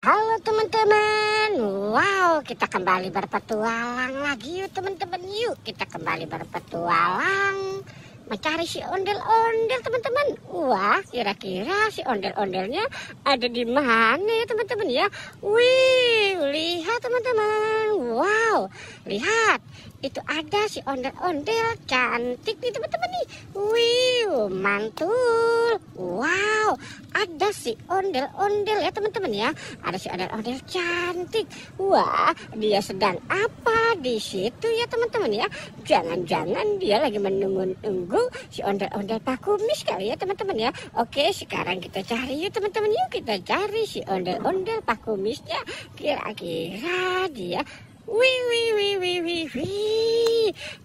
Halo teman-teman, wow kita kembali berpetualang lagi yuk teman-teman. Yuk kita kembali berpetualang mencari si ondel-ondel teman-teman. Wah kira-kira si ondel-ondelnya ada di mana ya teman-teman ya. Wih lihat teman-teman, wow lihat itu ada si ondel-ondel cantik nih teman-teman nih. Wih mantul, wow ada si ondel-ondel ya teman-teman ya. Ada si ondel-ondel cantik. Wah dia sedang apa di situ ya teman-teman ya. Jangan-jangan dia lagi menunggu si ondel-ondel Pak Kumis kali ya teman-teman ya. Oke sekarang kita cari yuk teman-teman. Yuk kita cari si ondel-ondel Pak Kumisnya. Kira-kira dia wih,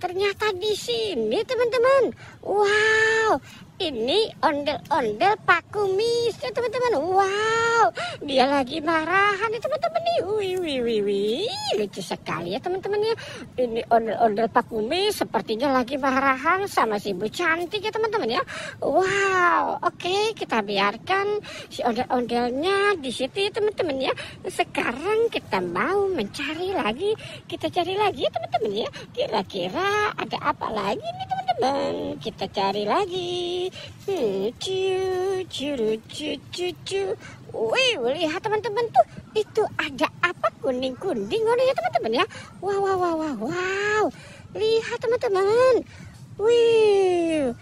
ternyata di sini teman-teman. Wow, ini ondel-ondel Pak Kumis ya teman-teman. Wow, dia lagi marahan ya teman-teman nih. Wih, lucu sekali ya teman-teman ya. Ini ondel-ondel Pak Kumis sepertinya lagi marahan sama si Bu cantik ya teman-teman ya. Wow, oke kita biarkan si ondel-ondelnya di situ ya teman-teman ya. Sekarang kita mau mencari lagi. Kita cari lagi ya teman-teman ya. Kira-kira ada apa lagi nih teman-teman. Kita cari lagi. Wih lihat teman-teman tuh. Itu ada apa kuning-kuning ya teman-teman ya. Wow. Lihat teman-teman. Wih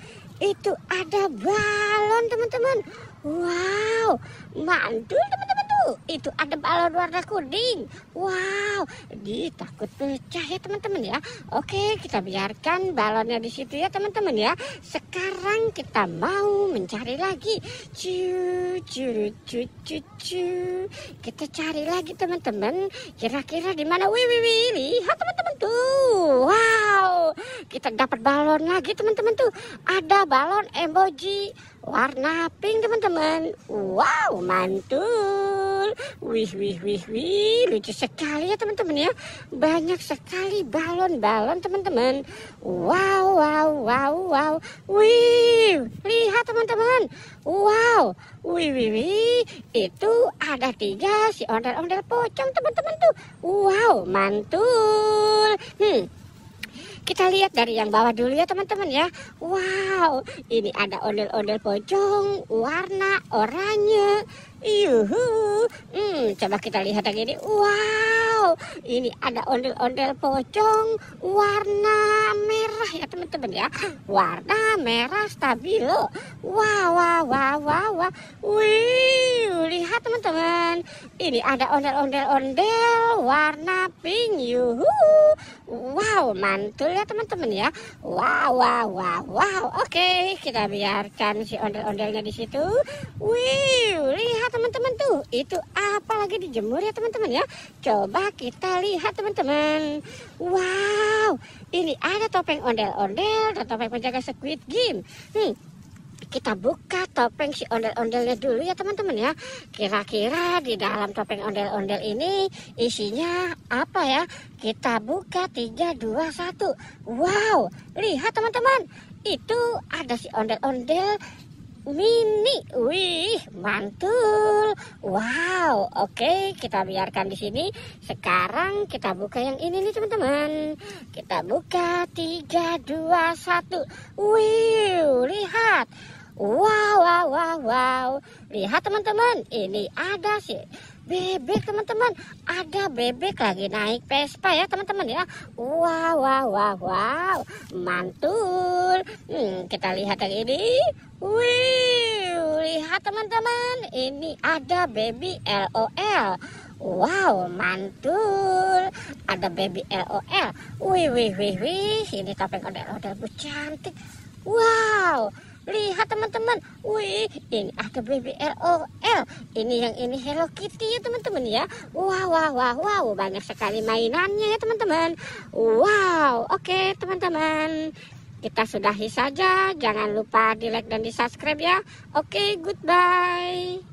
itu ada balon teman-teman. Wow mantul teman-teman tuh. Itu ada balon warna kuning. Wow dia takut pecah ya teman-teman ya. Oke kita biarkan balonnya di situ ya teman-teman ya. Sekarang kita mau mencari lagi. Kita cari lagi teman-teman. Kira-kira di mana? Wih lihat teman-teman tuh. Wow kita dapat balon lagi teman-teman tuh. Ada balon emoji warna pink teman-teman. Wow mantul. Wih lucu sekali ya teman-teman ya. Banyak sekali balon-balon teman-teman. Wow. Wih lihat teman-teman. Wow wih itu ada 3 si ondel-ondel pocong teman-teman tuh. Wow mantul. Kita lihat dari yang bawah dulu ya teman-teman ya. Wow, ini ada ondel-ondel pocong warna oranye. Coba kita lihat yang ini. Wow, ini ada ondel-ondel pocong warna merah ya teman-teman ya. Warna merah stabilo. Wow. Wih, lihat teman-teman. Ini ada ondel-ondel warna pink. Wow, mantul ya teman-teman ya. Wow. Oke, kita biarkan si ondel-ondelnya di situ. Wih, lihat teman-teman tuh. Itu apa lagi dijemur ya teman-teman ya. Coba kita lihat teman-teman. Wow, ini ada topeng ondel-ondel dan topeng penjaga Squid Game. Kita buka topeng si ondel-ondelnya dulu ya teman-teman ya. Kira-kira di dalam topeng ondel-ondel ini isinya apa ya? Kita buka 3, 2, 1. Wow, lihat teman-teman. Itu ada si ondel-ondel mini. Wih mantul. Wow, oke kita biarkan di sini. Sekarang kita buka yang ini nih teman-teman. Kita buka 3, 2, 1. Wih lihat. Wow. Lihat teman-teman. Ini ada sih bebek teman-teman. Ada bebek lagi naik Vespa ya teman-teman ya. Wow. Mantul. Kita lihat yang ini. Wih, lihat teman-teman. Ini ada baby LOL. Wow, mantul. Ada baby LOL. Wih. Ini topeng ondel-ondel Bu cantik. Wow. Lihat teman-teman. Wih, ini ada baby LOL. Ini yang ini Hello Kitty ya teman-teman ya. Wow. Banyak sekali mainannya ya teman-teman. Wow, oke teman-teman. Kita sudahi saja. Jangan lupa di like dan di subscribe ya. Oke, goodbye.